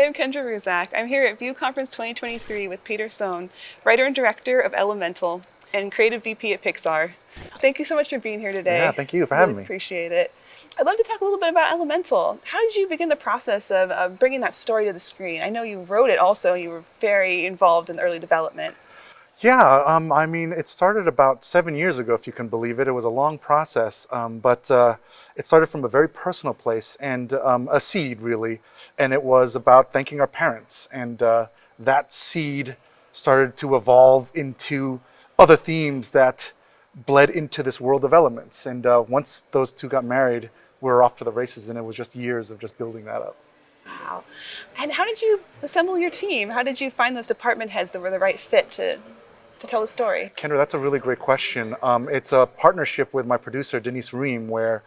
I'm Kendra Ruczak. I'm here at View Conference 2023 with Peter Sohn, writer and director of Elemental and creative VP at Pixar. Thank you so much for being here Yeah, today. thank you for Really having me. appreciate it. I'd love to talk a little bit about Elemental. How did you begin the process of bringing that story to the screen? I know you wrote it also, you were very involved in the early development. Yeah, I mean, it started about 7 years ago, if you can believe it. It was a long process, but it started from a very personal place and a seed, really. And it was about thanking our parents. And that seed started to evolve into other themes that bled into this world of elements. And once those two got married, we were off to the races, and it was just years of just building that up. Wow. And how did you assemble your team? How did you find those department heads that were the right fit to tell the story? Kendra, that's a really great question. It's a partnership with my producer, Denise Ream, where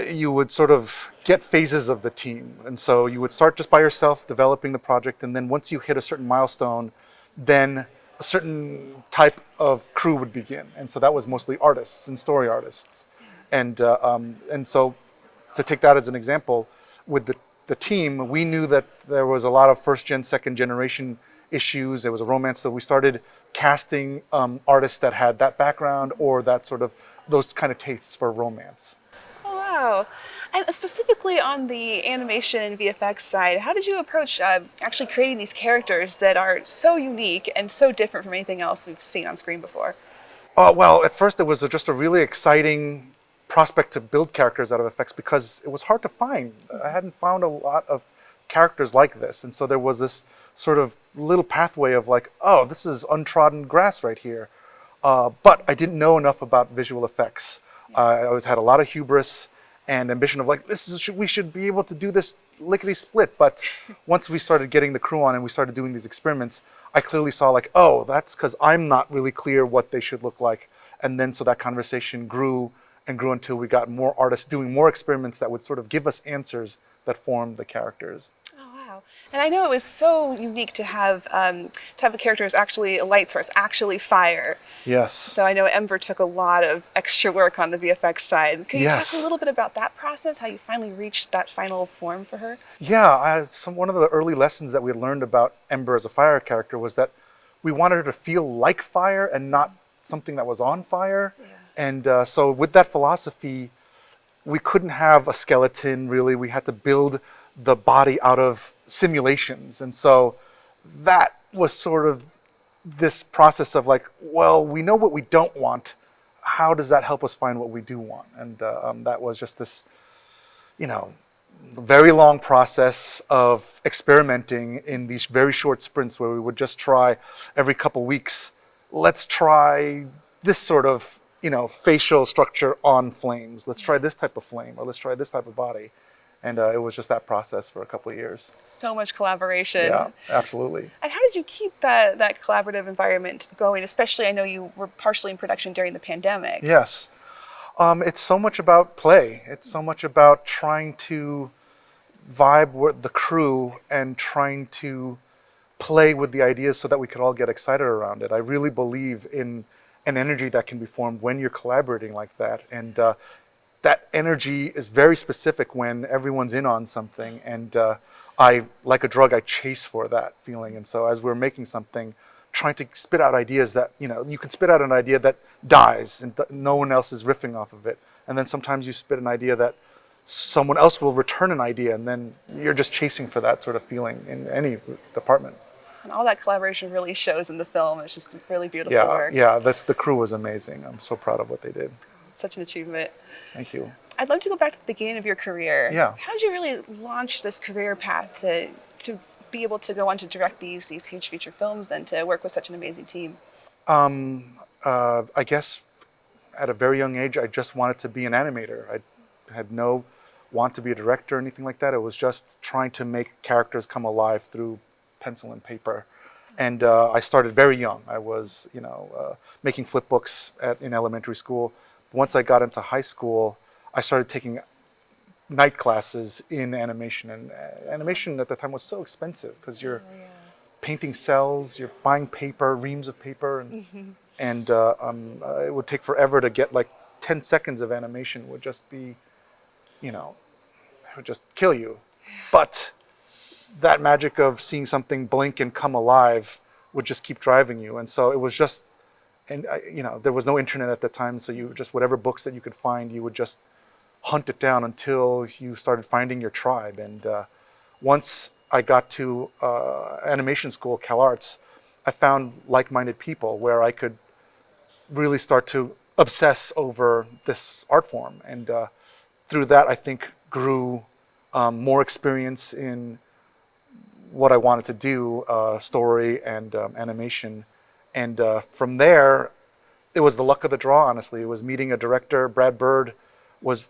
you would sort of get phases of the team. And so you would start just by yourself developing the project. And then once you hit a certain milestone, then a certain type of crew would begin. And so that was mostly artists and story artists. And so to take that as an example, with the team, we knew that there was a lot of first gen, second generation issues. There was a romance, so we started casting artists that had that background or that sort of those kind of tastes for romance. Oh, wow. And specifically on the animation and VFX side, how did you approach actually creating these characters that are so unique and so different from anything else we've seen on screen before? Well, at first it was just a really exciting prospect to build characters out of effects because it was hard to find. I hadn't found a lot of characters like this, and so there was this sort of little pathway of like, oh, this is untrodden grass right here. But I didn't know enough about visual effects. I always had a lot of hubris and ambition of like, we should be able to do this lickety split. But once we started getting the crew on and we started doing these experiments, I clearly saw like, oh, that's because I'm not really clear what they should look like. And then so that conversation grew and grew until we got more artists doing more experiments that would sort of give us answers that formed the characters. Oh, wow. And I know it was so unique to have a character who's actually a light source, actually fire. Yes. So I know Ember took a lot of extra work on the VFX side. Can you talk a Yes. little bit about that process, how you finally reached that final form for her? Yeah, one of the early lessons that we learned about Ember as a fire character was that we wanted her to feel like fire and not something that was on fire. Yeah. And so with that philosophy, we couldn't have a skeleton really. We had to build the body out of simulations. And so that was sort of this process of like, well, we know what we don't want. How does that help us find what we do want? And that was just this, you know, very long process of experimenting in these very short sprints where we would just try every couple weeks. Let's try this sort of, facial structure on flames. Let's try this type of flame, or let's try this type of body. And it was just that process for a couple of years. So much collaboration. Yeah, absolutely. And how did you keep that collaborative environment going? Especially, I know you were partially in production during the pandemic. Yes. It's so much about play. It's so much about trying to vibe with the crew and trying to play with the ideas so that we could all get excited around it. I really believe in an energy that can be formed when you're collaborating like that. And that energy is very specific when everyone's in on something. And like a drug, I chase for that feeling. And so as we're making something, trying to spit out ideas that, you can spit out an idea that dies and no one else is riffing off of it. And then sometimes you spit an idea that someone else will return an idea, and then you're just chasing for that sort of feeling in any department. And all that collaboration really shows in the film. It's just really beautiful Yeah, work. yeah, the crew was amazing. I'm so proud of what they did. Such an achievement. Thank you. I'd love to go back to the beginning of your career. Yeah. How did you really launch this career path to be able to go on to direct these huge feature films and to work with such an amazing team? I guess at a very young age, I just wanted to be an animator. I had no want to be a director or anything like that. It was just trying to make characters come alive through pencil and paper. And I started very young. I was, making flip books in elementary school. Once I got into high school, I started taking night classes in animation. And animation at the time was so expensive because you're painting cells, you're buying paper, reams of paper, and it would take forever to get like 10 seconds of animation would just be, it would just kill you. But that magic of seeing something blink and come alive would just keep driving you. And so it was just, and there was no internet at the time, so you just, whatever books that you could find, you would just hunt it down until you started finding your tribe. And once I got to animation school, CalArts, I found like-minded people where I could really start to obsess over this art form. And through that, I think grew more experience in what I wanted to do, story and animation. And from there, it was the luck of the draw, honestly. It was meeting a director. Brad Bird was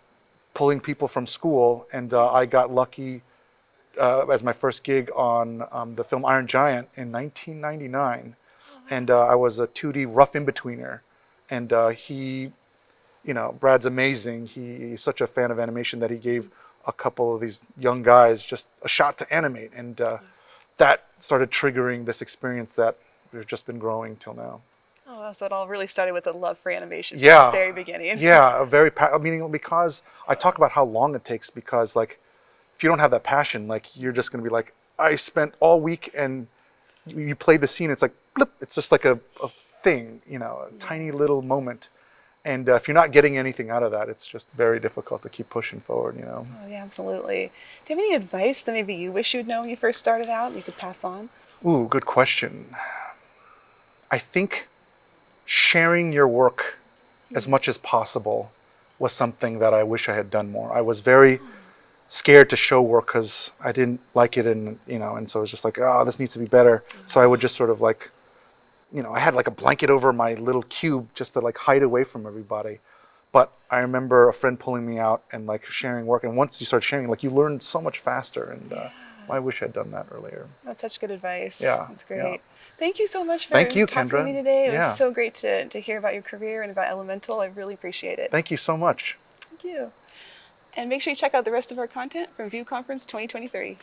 pulling people from school, and I got lucky as my first gig on the film Iron Giant in 1999. And I was a 2D rough in-betweener. And Brad's amazing. He's such a fan of animation that he gave a couple of these young guys just a shot to animate. And that started triggering this experience that we've just been growing till now. Oh, so it all really started with a love for animation from Yeah. the very beginning. Yeah, meaning because I talk about how long it takes, because like if you don't have that passion, like you're just gonna be like, I spent all week, and you play the scene, it's like blip, it's just like a thing, a tiny little moment. And if you're not getting anything out of that, it's just very difficult to keep pushing forward. Oh, yeah, absolutely. Do you have any advice that maybe you wish you'd known when you first started out and you could pass on? Ooh, good question. I think sharing your work as much as possible was something that I wish I had done more. I was very scared to show work because I didn't like it, and and so it was just like, oh, this needs to be better. So I would just sort of like, I had like a blanket over my little cube just to like hide away from everybody. But I remember a friend pulling me out and like sharing work, and once you start sharing, like you learn so much faster. And I wish I'd done that earlier. That's such good advice. Yeah, That's great. yeah. Thank you so much for Thank you, talking Kendra. to me today. It Yeah. was so great to hear about your career and about Elemental. I really appreciate it. Thank you so much. Thank you. And make sure you check out the rest of our content from View Conference 2023.